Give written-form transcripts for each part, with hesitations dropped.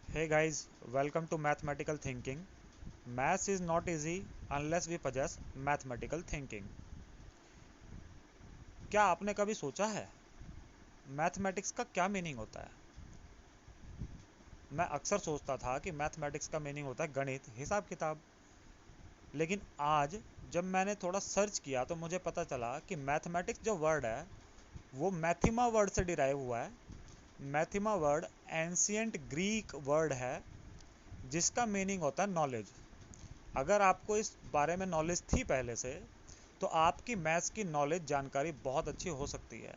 Hey guys, welcome to Mathematical Thinking. Maths is not easy unless we possess mathematical thinking. क्या आपने कभी सोचा है मैथमेटिक्स का क्या मीनिंग होता है? मैं अक्सर सोचता था कि मैथमेटिक्स का मीनिंग होता है गणित, हिसाब किताब। लेकिन आज जब मैंने थोड़ा सर्च किया तो मुझे पता चला कि मैथमेटिक्स जो वर्ड है वो मैथिमा वर्ड से डिराइव हुआ है। मैथिमा वर्ड एंशियंट ग्रीक वर्ड है जिसका मीनिंग होता है नॉलेज। अगर आपको इस बारे में नॉलेज थी पहले से तो आपकी मैथ्स की नॉलेज जानकारी बहुत अच्छी हो सकती है।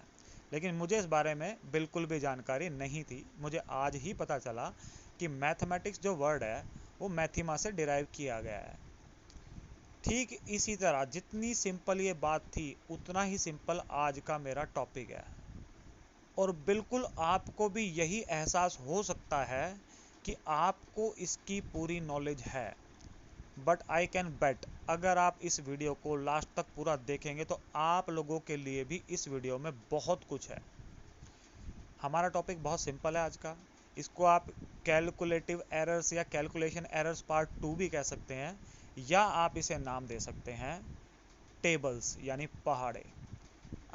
लेकिन मुझे इस बारे में बिल्कुल भी जानकारी नहीं थी। मुझे आज ही पता चला कि मैथमेटिक्स जो वर्ड है वो मैथिमा से डिराइव किया गया है। ठीक इसी तरह जितनी सिंपल ये बात थी उतना ही सिंपल आज का मेरा टॉपिक है। और बिल्कुल आपको भी यही एहसास हो सकता है कि आपको इसकी पूरी नॉलेज है। बट आई कैन बेट अगर आप इस वीडियो को लास्ट तक पूरा देखेंगे तो आप लोगों के लिए भी इस वीडियो में बहुत कुछ है। हमारा टॉपिक बहुत सिंपल है आज का। इसको आप कैलकुलेटिव एरर्स या कैलकुलेशन एरर्स पार्ट 2 भी कह सकते हैं, या आप इसे नाम दे सकते हैं टेबल्स यानी पहाड़े।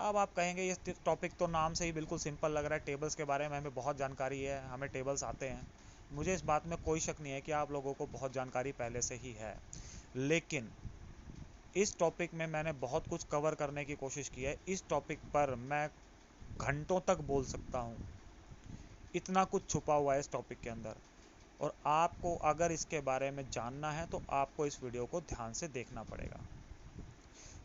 अब आप कहेंगे ये टॉपिक तो नाम से ही बिल्कुल सिंपल लग रहा है, टेबल्स के बारे में हमें बहुत जानकारी है, हमें टेबल्स आते हैं। मुझे इस बात में कोई शक नहीं है कि आप लोगों को बहुत जानकारी पहले से ही है। लेकिन इस टॉपिक में मैंने बहुत कुछ कवर करने की कोशिश की है। इस टॉपिक पर मैं घंटों तक बोल सकता हूँ, इतना कुछ छुपा हुआ है इस टॉपिक के अंदर। और आपको अगर इसके बारे में जानना है तो आपको इस वीडियो को ध्यान से देखना पड़ेगा।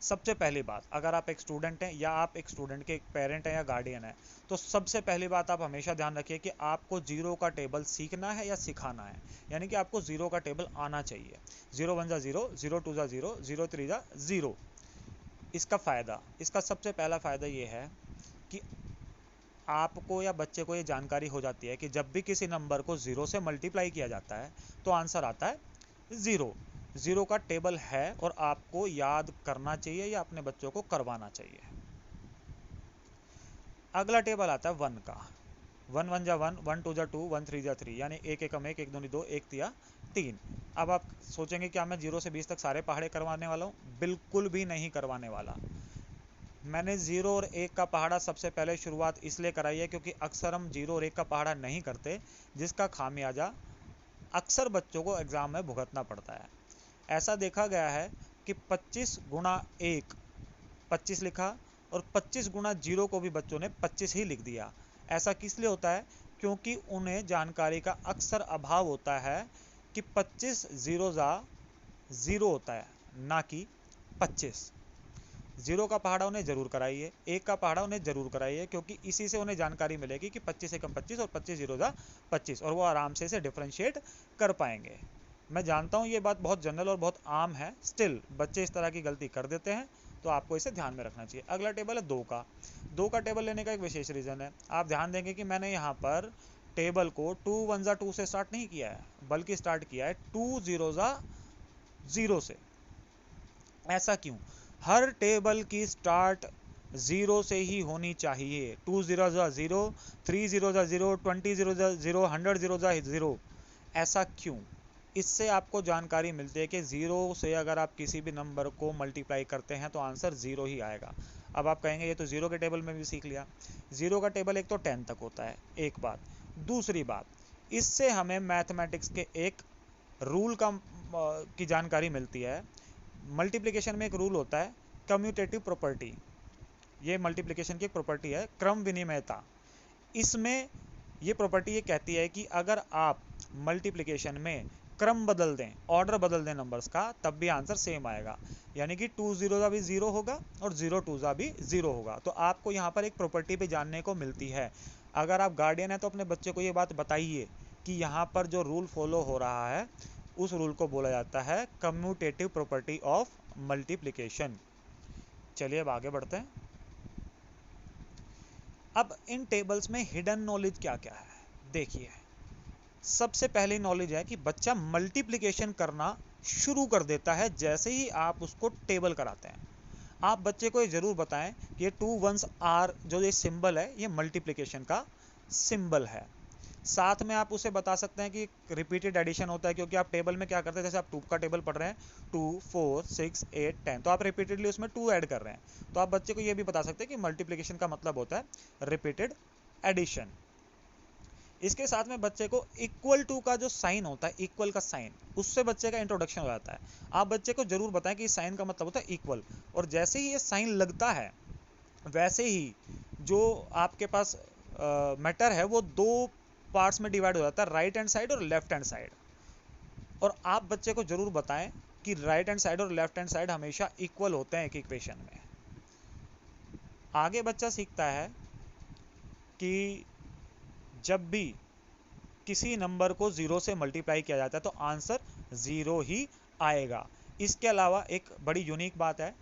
सबसे पहली बात, अगर आप एक स्टूडेंट हैं या आप एक स्टूडेंट के एक पेरेंट हैं या गार्डियन हैं, तो सबसे पहली बात आप हमेशा ध्यान रखिए कि आपको जीरो का टेबल सीखना है या सिखाना है। यानी कि आपको जीरो का टेबल आना चाहिए। 0 1 जा 0, 0 2 जा 0, 0 3 जा 0। इसका सबसे पहला फ़ायदा ये है कि आपको या बच्चे को ये जानकारी हो जाती है कि जब भी किसी नंबर को 0 से मल्टीप्लाई किया जाता है तो आंसर आता है 0। ज़ीरो का टेबल है और आपको याद करना चाहिए या अपने बच्चों को करवाना चाहिए। अगला टेबल आता है 1 का। 1 1 जा 1, 1 2 जा 2, 1 3 जा 3, यानी 1 एकम 1, 1 दूनी 2, 1 तिया 3। अब आप सोचेंगे क्या मैं 0 से 20 तक सारे पहाड़े करवाने वाला हूँ? बिल्कुल भी नहीं करवाने वाला। मैंने 0 और 1 का पहाड़ा सबसे पहले शुरुआत इसलिए कराई है क्योंकि अक्सर हम 0 और 1 का पहाड़ा नहीं करते, जिसका खामियाजा अक्सर बच्चों को एग्ज़ाम में भुगतना पड़ता है। ऐसा देखा गया है कि 25 गुणा 1 25 लिखा, और 25 गुणा 0 को भी बच्चों ने 25 ही लिख दिया। ऐसा किस लिए होता है? क्योंकि उन्हें जानकारी का अक्सर अभाव होता है कि 25 0 जा 0 होता है, ना कि 25। 0 का पहाड़ा उन्हें ज़रूर कराइए, 1 का पहाड़ा उन्हें ज़रूर कराइए, क्योंकि इसी से उन्हें जानकारी मिलेगी कि 25 एकम 25 और 25 0 जा 25, और वो आराम से इसे डिफ्रेंशिएट कर पाएंगे। मैं जानता हूँ ये बात बहुत जनरल और बहुत आम है, स्टिल बच्चे इस तरह की गलती कर देते हैं, तो आपको इसे ध्यान में रखना चाहिए। अगला टेबल है 2 का। 2 का टेबल लेने का एक विशेष रीज़न है। आप ध्यान देंगे कि मैंने यहाँ पर टेबल को 2 1 जा 2 से स्टार्ट नहीं किया है, बल्कि स्टार्ट किया है 2 0 जा 0 से। ऐसा क्यों? हर टेबल की स्टार्ट 0 से ही होनी चाहिए। 2 0 जा 0, 3 0 जा 0, 20 0 जा 0, 100 0 जा 0। ऐसा क्यों? इससे आपको जानकारी मिलती है कि 0 से अगर आप किसी भी नंबर को मल्टीप्लाई करते हैं तो आंसर 0 ही आएगा। अब आप कहेंगे ये तो 0 के टेबल में भी सीख लिया। 0 का टेबल एक तो 10 तक होता है, एक बात। दूसरी बात, इससे हमें मैथमेटिक्स के एक रूल की जानकारी मिलती है। मल्टीप्लिकेशन में एक रूल होता है कम्यूटेटिव प्रॉपर्टी। ये मल्टीप्लिकेशन की एक प्रॉपर्टी है, क्रम विनिमयता। इसमें ये प्रॉपर्टी ये कहती है कि अगर आप मल्टीप्लिकेशन में क्रम बदल दें, ऑर्डर बदल दें नंबर्स का, तब भी आंसर सेम आएगा। यानी कि 2 0 जा भी 0 होगा और 0 2 जा भी 0 होगा। तो आपको यहाँ पर एक प्रॉपर्टी भी जानने को मिलती है। अगर आप गार्डियन हैं तो अपने बच्चे को ये बात बताइए कि यहाँ पर जो रूल फॉलो हो रहा है उस रूल को बोला जाता है कम्यूटेटिव प्रॉपर्टी ऑफ मल्टीप्लिकेशन। चलिए अब आगे बढ़ते हैं। अब इन टेबल्स में हिडन नॉलेज क्या क्या है देखिए। सबसे पहली नॉलेज है कि बच्चा मल्टीप्लिकेशन करना शुरू कर देता है जैसे ही आप उसको टेबल कराते हैं। आप बच्चे को ये जरूर बताएं कि ये 2 1s आर जो ये सिंबल है ये मल्टीप्लिकेशन का सिंबल है। साथ में आप उसे बता सकते हैं कि रिपीटेड एडिशन होता है, क्योंकि आप टेबल में क्या करते हैं, जैसे आप 2 का टेबल पढ़ रहे हैं 2 4 6 8 10, तो आप रिपीटेडली उसमें 2 ऐड कर रहे हैं, तो आप बच्चे को ये भी बता सकते हैं कि मल्टीप्लिकेशन का मतलब होता है रिपीटेड एडिशन। इसके साथ में बच्चे को इक्वल टू का जो साइन होता है, इक्वल का साइन, उससे बच्चे का इंट्रोडक्शन हो जाता है। आप बच्चे को जरूर बताएं कि इस साइन का मतलब होता है इक्वल, और जैसे ही ये साइन लगता है वैसे ही जो आपके पास मैटर है वो 2 पार्ट्स में डिवाइड हो जाता है, राइट हैंड साइड और लेफ्ट हैंड साइड। और आप बच्चे को जरूर बताएं कि राइट हैंड साइड और लेफ्ट हैंड साइड हमेशा इक्वल होते हैं एक इक्वेशन में। आगे बच्चा सीखता है कि जब भी किसी नंबर को 0 से मल्टीप्लाई किया जाता है तो आंसर 0 ही आएगा। इसके अलावा एक बड़ी यूनिक बात है,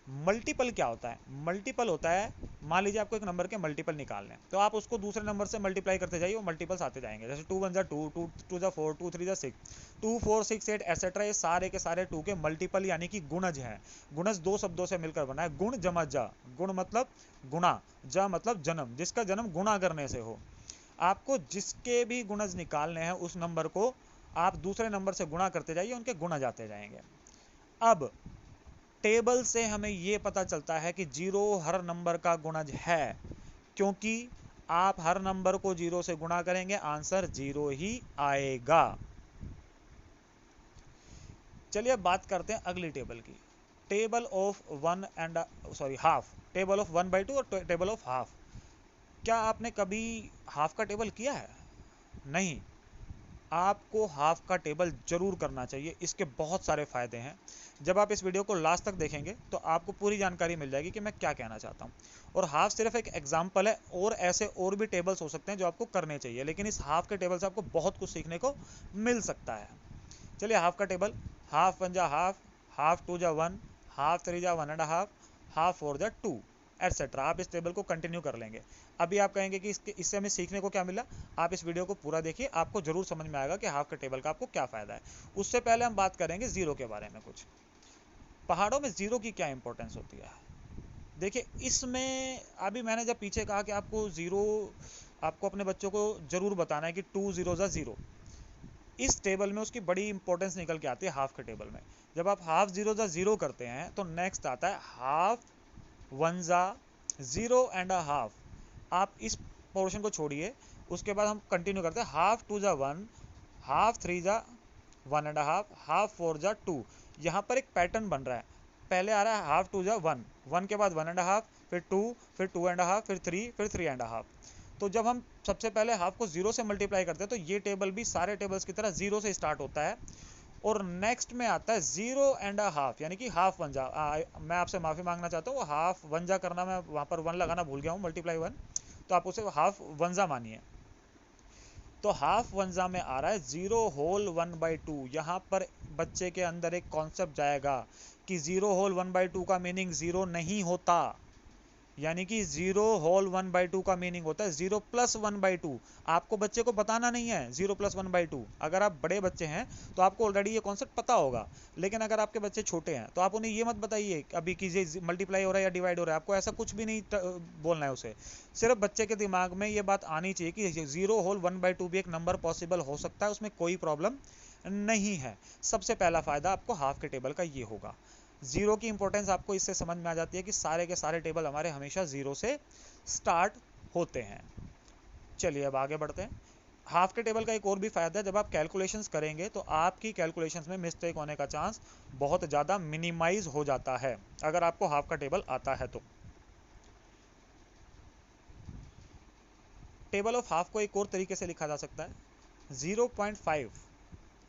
मल्टीपल क्या होता है? मल्टीपल होता है, मान लीजिए आपको एक नंबर के मल्टीपल निकालने हैं, तो आप उसको दूसरे नंबर से मल्टीप्लाई करते जाइए, वो मल्टीपल्स आते जाएंगे। जैसे 2 1 जा 2, 2 2 जा 4, 2 3 जा 6, 2 4 6 8 एसेट्रा, ये सारे के सारे 2 के मल्टीपल यानी कि गुणज हैं। गुणज 2 शब्दों से मिलकर बना है, गुण जमा जा। गुण मतलब गुणा, जा मतलब जन्म, जिसका जन्म गुणा करने से हो। आपको जिसके भी गुणज निकालने हैं उस नंबर को आप दूसरे नंबर से गुणा करते जाइए, उनके गुणज आते जाएंगे। अब टेबल से हमें यह पता चलता है कि 0 हर नंबर का गुणज है, क्योंकि आप हर नंबर को 0 से गुणा करेंगे आंसर 0 ही आएगा। चलिए अब बात करते हैं अगली टेबल की, table of half, table of 1/2 और टेबल ऑफ हाफ। क्या आपने कभी हाफ का टेबल किया है? नहीं, आपको हाफ का टेबल जरूर करना चाहिए, इसके बहुत सारे फायदे हैं। जब आप इस वीडियो को लास्ट तक देखेंगे तो आपको पूरी जानकारी मिल जाएगी कि मैं क्या कहना चाहता हूँ। और हाफ सिर्फ एक एग्जाम्पल है, और ऐसे और भी टेबल्स हो सकते हैं जो आपको करने चाहिए, लेकिन इस हाफ के टेबल से आपको बहुत कुछ सीखने को मिल सकता है। चलिए हाफ का टेबल, हाफ 1 जा हाफ, हाफ 2 जा 1, हाफ 3 जा 1.5, हाफ 4 जा 2 एटसेट्रा। आप इस टेबल को कंटिन्यू कर लेंगे। अभी आप कहेंगे कि इससे हमें सीखने को क्या मिला। आप इस वीडियो को पूरा देखिए, आपको जरूर समझ में आएगा कि हाफ के टेबल का आपको क्या फायदा है। उससे पहले हम बात करेंगे जीरो के बारे में। कुछ पहाड़ों में जीरो की क्या इंपॉर्टेंस होती है, देखिए इसमें अभी मैंने जब पीछे कहा कि आपको जीरो, आपको अपने बच्चों को जरूर बताना है कि 2 0 जा 0, इस टेबल में उसकी बड़ी इंपॉर्टेंस निकल के आती है हाफ के टेबल में। जब आप हाफ 0 जा 0 करते हैं तो नेक्स्ट आता है हाफ 1 जा 0.5। आप इस पोर्शन को छोड़िए, उसके बाद हम कंटिन्यू करते हैं हाफ 2 जा 1, हाफ 3 जा 1.5, हाफ 4 जा 2। यहाँ पर एक पैटर्न बन रहा है, पहले आ रहा है हाफ 2 जा 1, 1 के बाद 1.5, फिर 2, फिर 2.5, फिर 3, फिर 3.5। तो जब हम सबसे पहले हाफ को 0 से मल्टीप्लाई करते हैं तो ये टेबल भी सारे टेबल्स की तरह 0 से स्टार्ट होता है, और नेक्स्ट में आता है 0.5 यानी कि हाफ 1 जा। मैं आपसे माफ़ी मांगना चाहता हूँ, हाफ 1 जा करना मैं वहाँ पर 1 लगाना भूल गया हूँ, मल्टीप्लाई 1, तो आप उसे हाफ 1 जा मानिए। तो हाफ 1 जा में आ रहा है 0 होल 1/2। यहाँ पर बच्चे के अंदर एक कॉन्सेप्ट जाएगा कि 0 होल 1/2 का मीनिंग 0 नहीं होता, यानी कि 0 होल 1/2 का मीनिंग होता है 0 प्लस 1/2। आपको बच्चे को बताना नहीं है 0 प्लस 1/2। अगर आप बड़े बच्चे हैं तो आपको ऑलरेडी ये कॉन्सेप्ट पता होगा, लेकिन अगर आपके बच्चे छोटे हैं तो आप उन्हें ये मत बताइए अभी कि ये मल्टीप्लाई हो रहा है या डिवाइड हो रहा है, आपको ऐसा कुछ भी नहीं बोलना है उसे। सिर्फ बच्चे के दिमाग में ये बात आनी चाहिए कि 0 होल 1/2 भी एक नंबर पॉसिबल हो सकता है, उसमें कोई प्रॉब्लम नहीं है। सबसे पहला फायदा आपको हाफ के टेबल का ये होगा। जीरो की इंपॉर्टेंस आपको इससे समझ में आ जाती है कि सारे के सारे टेबल हमारे हमेशा जीरो से स्टार्ट होते हैं। चलिए अब आगे बढ़ते हैं। हाफ के टेबल का एक और भी फायदा है, जब आप कैलकुलेशंस करेंगे तो आपकी कैलकुलेशंस में मिस्टेक होने का चांस बहुत ज़्यादा मिनिमाइज हो जाता है अगर आपको हाफ का टेबल आता है तो। टेबल ऑफ हाफ को एक और तरीके से लिखा जा सकता है, 0.5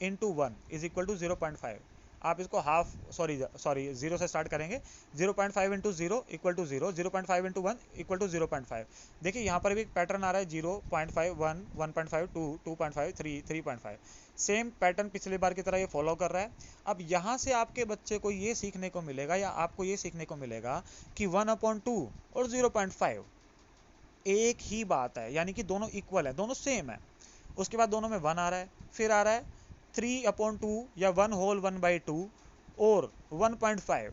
इंटू 1 इज इक्वल टू 0.5। आप इसको हाफ सॉरी 0 से स्टार्ट करेंगे, 0.5 into 0 equal to 0, 0.5 into 1 equal to 0.5। देखिए यहाँ पर भी एक पैटर्न आ रहा है, 0.5 1, 1.5 2, 2.5 3, 3.5। सेम पैटर्न पिछली बार की तरह ये फॉलो कर रहा है। अब यहाँ से आपके बच्चे को ये सीखने को मिलेगा या आपको ये सीखने को मिलेगा कि 1/2 और 0.5 एक ही बात है, यानी कि दोनों इक्वल है, दोनों सेम है। उसके बाद दोनों में 1 आ रहा है, फिर आ रहा है 3/2 या 1 होल 1/2 और 1.5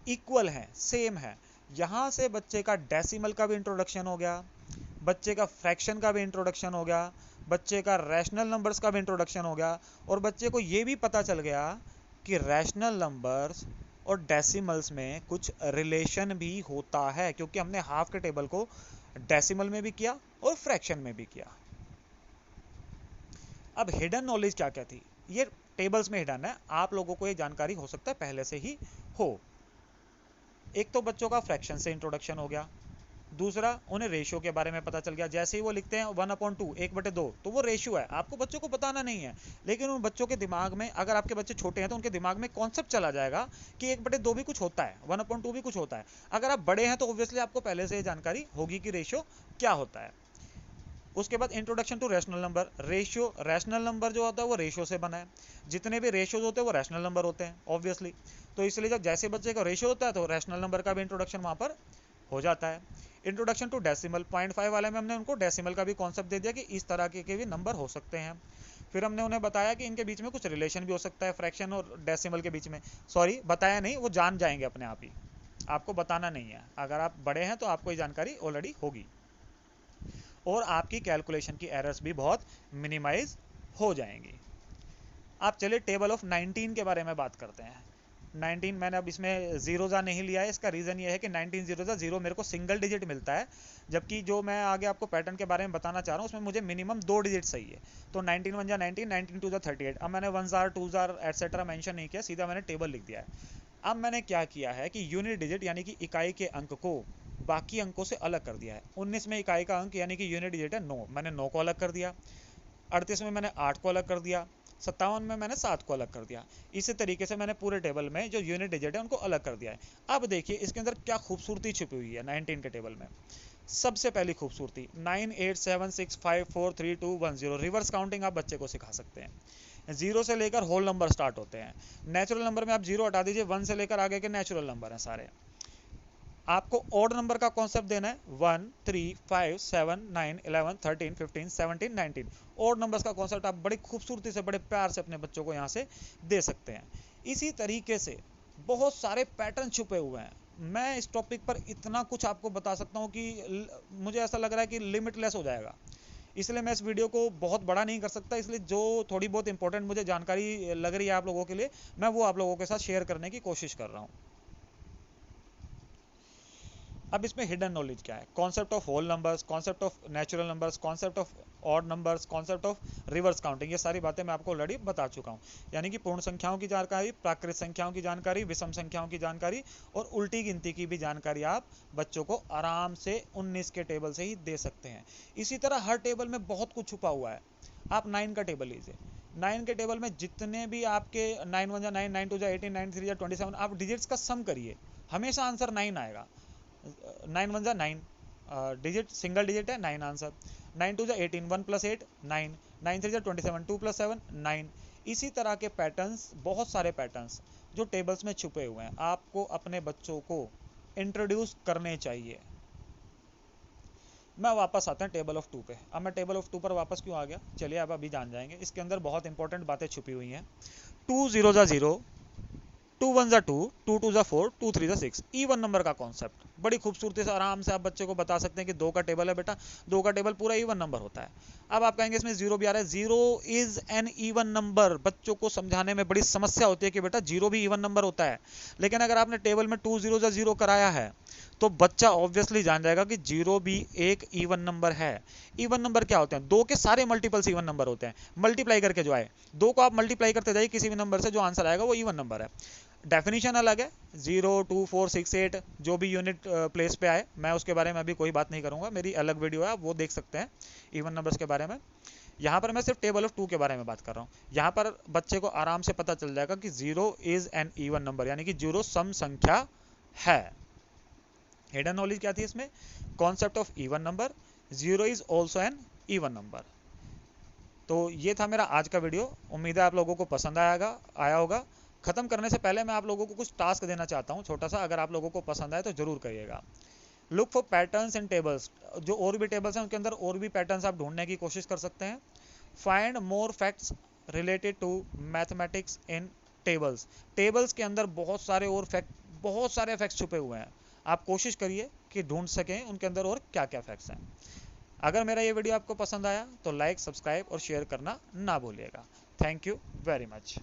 इक्वल है, सेम है। यहाँ से बच्चे का डेसिमल का भी इंट्रोडक्शन हो गया, बच्चे का फ्रैक्शन का भी इंट्रोडक्शन हो गया, बच्चे का रैशनल नंबर्स का भी इंट्रोडक्शन हो गया, और बच्चे को ये भी पता चल गया कि रैशनल नंबर्स और डेसिमल्स में कुछ रिलेशन भी होता है, क्योंकि हमने हाफ के टेबल को डेसिमल में भी किया और फ्रैक्शन में भी किया। अब हिडन नॉलेज क्या क्या थी, ये टेबल्स में हिडन है, आप लोगों को ये जानकारी हो सकता है पहले से ही हो। एक तो बच्चों का फ्रैक्शन से इंट्रोडक्शन हो गया, दूसरा उन्हें रेशियो के बारे में पता चल गया। जैसे ही वो लिखते हैं 1/2 1/2, तो वो रेशियो है, आपको बच्चों को बताना नहीं है, लेकिन उन बच्चों के दिमाग में, अगर आपके बच्चे छोटे हैं तो उनके दिमाग में कॉन्सेप्ट चला जाएगा कि 1/2 भी कुछ होता है, 1/2 भी कुछ होता है। अगर आप बड़े हैं तो ऑब्वियसली आपको पहले से जानकारी होगी कि रेशियो क्या होता है। उसके बाद introduction to rational number. Ratio, rational number जो होता है वो रेशियो से बना है, जितने भी रेशियोज होते हैं वो रैशनल नंबर होते हैं ऑब्वियसली। तो इसलिए जब जैसे बच्चे का रेशियो होता है तो रैशनल नंबर का भी इंट्रोडक्शन वहाँ पर हो जाता है। इंट्रोडक्शन टू डेसिमल, 0.5 वाले में हमने उनको डेसिमल का भी कॉन्सेप्ट दे दिया कि इस तरह के भी नंबर हो सकते हैं। फिर हमने उन्हें बताया कि इनके बीच में कुछ रिलेशन भी हो सकता है, फ्रैक्शन और डेसिमल के बीच में। सॉरी, बताया नहीं, वो जान जाएंगे अपने आप ही, आपको बताना नहीं है। अगर आप बड़े हैं तो आपको ये जानकारी ऑलरेडी होगी, और आपकी कैलकुलेशन की एरर्स भी बहुत मिनिमाइज हो जाएंगी। आप चलिए टेबल ऑफ 19 के बारे में बात करते हैं। 19 मैंने अब इसमें जीरो जा नहीं लिया है, इसका रीज़न ये है कि 19 जीरो जा जीरो मेरे को सिंगल डिजिट मिलता है, जबकि जो मैं आगे आपको पैटर्न के बारे में बताना चाह रहा हूँ उसमें मुझे मिनिमम 2 डिजिट चाहिए। तो 19 1 जा 19, 19 2 जा 38। अब मैंने 1 जार 2 जार एटसेट्रा मेंशन नहीं किया, सीधा मैंने टेबल लिख दिया है। अब मैंने क्या किया है कि यूनिट डिजिट यानी कि इकाई के अंक को बाकी अंकों से अलग कर दिया है। 19 में इकाई का अंक यानी कि यूनिट डिजिट है 9, मैंने 9 को अलग कर दिया। 38 में मैंने 8 को अलग कर दिया। 57 में मैंने 7 को अलग कर दिया। इसी तरीके से मैंने पूरे टेबल में जो यूनिट डिजिट है उनको अलग कर दिया है। अब देखिए इसके अंदर क्या खूबसूरती छुपी हुई है 19 के टेबल में। सबसे पहली खूबसूरती 9876543210, रिवर्स काउंटिंग आप बच्चे को सिखा सकते हैं। जीरो से लेकर होल नंबर स्टार्ट होते हैं। नेचुरल नंबर में आप जीरो हटा दीजिए, 1 से लेकर आगे के नेचुरल नंबर हैं सारे। आपको ऑड नंबर का कॉन्सेप्ट देना है, 1 3 5 7 9 11 13 15 17 19। ऑड नंबर्स का कॉन्सेप्ट आप बड़ी खूबसूरती से, बड़े प्यार से अपने बच्चों को यहाँ से दे सकते हैं। इसी तरीके से बहुत सारे पैटर्न छुपे हुए हैं। मैं इस टॉपिक पर इतना कुछ आपको बता सकता हूँ कि मुझे ऐसा लग रहा है कि लिमिटलेस हो जाएगा, इसलिए मैं इस वीडियो को बहुत बड़ा नहीं कर सकता। इसलिए जो थोड़ी बहुत इंपॉर्टेंट मुझे जानकारी लग रही है आप लोगों के लिए, मैं वो आप लोगों के साथ शेयर करने की कोशिश कर रहा हूँ। अब इसमें हिडन नॉलेज क्या है, concept of whole numbers, concept of natural numbers, concept of odd numbers, concept of reverse counting, ये सारी बातें मैं आपको ऑलरेडी बता चुका हूँ। यानी कि पूर्ण संख्याओं की जानकारी, प्राकृत संख्याओं की जानकारी, विषम संख्याओं की जानकारी और उल्टी गिनती की भी जानकारी आप बच्चों को आराम से 19 के टेबल से ही दे सकते हैं। इसी तरह हर टेबल में बहुत कुछ छुपा हुआ है। आप 9 का टेबल लीजिए, 9 के टेबल में जितने भी आपके 9 1 जा 9, 9 2 जा 18, 9 3 जा 27, आप डिजिट्स का सम करिए, हमेशा आंसर 9 आएगा। 9 1 जा 9, डिजिट सिंगल डिजिट है, 9 आंसर। 9 2 जा 18, 1 + 8 9, 9 3 जा 27, 2 + 7 9। इसी तरह के पैटर्न्स, बहुत सारे पैटर्न्स जो टेबल्स में छुपे हुए हैं, आपको अपने बच्चों को इंट्रोड्यूस करने चाहिए। मैं वापस आता हूँ टेबल ऑफ 2 पे। अब मैं टेबल ऑफ 2 पर वापस क्यों आ गया, चलिए आप अभी जान जाएंगे। इसके अंदर बहुत इंपॉर्टेंट बातें छुपी हुई हैं। 2 0 जा 0, 2 1 जा 2, 2 2 जा 4, 2 3 जा 6, इवन नंबर का कॉन्सेप्ट बड़ी खूबसूरती से आराम से आप बच्चे को बता सकते हैं कि 2 का टेबल है बेटा, 2 का टेबल पूरा इवन नंबर होता है। अब आप कहेंगे इसमें जीरो भी आ रहा है, zero is an even number. बच्चों को समझाने में बड़ी समस्या होती है कि बेटा जीरो भी इवन नंबर होता है, लेकिन अगर आपने टेबल में 2 0 जा 0 कराया है तो बच्चा ऑब्वियसली जान जाएगा कि जीरो भी एक इवन नंबर है। इवन नंबर क्या होते हैं, 2 के सारे मल्टीपल्स इवन नंबर होते हैं, मल्टीप्लाई करके जो आए, 2 को आप मल्टीप्लाई करते जाइए किसी भी नंबर से, जो आंसर आएगा वो इवन नंबर है। डेफिनेशन अलग है, 0 2 4 6 8 जो भी यूनिट प्लेस पे आए, मैं उसके बारे में अभी कोई बात नहीं करूंगा, मेरी अलग वीडियो है, आप वो देख सकते हैं इवन नंबर्स के बारे में। यहाँ पर मैं सिर्फ टेबल ऑफ 2 के बारे में बात कर रहा हूँ। यहाँ पर बच्चे को आराम से पता चल जाएगा कि 0 इज एन इवन नंबर, यानी कि 0 सम संख्या है। हिडन नॉलेज क्या थी इसमें, concept of even number, 0 is also an even number. तो ये था मेरा आज का वीडियो, उम्मीद है आप लोगों को पसंद आया होगा। खत्म करने से पहले मैं आप लोगों को कुछ टास्क देना चाहता हूँ छोटा सा, अगर आप लोगों को पसंद आए तो जरूर करिएगा। Look for patterns in tables, जो और भी टेबल्स हैं उनके अंदर और भी पैटर्न्स आप ढूंढने की कोशिश कर सकते हैं। Find more facts related to mathematics in tables, tables के अंदर बहुत सारे फैक्ट्स छुपे हुए हैं, आप कोशिश करिए कि ढूंढ सकें उनके अंदर और क्या क्या फैक्ट्स हैं। अगर मेरा ये वीडियो आपको पसंद आया तो लाइक, सब्सक्राइब और शेयर करना ना भूलिएगा। Thank you very much.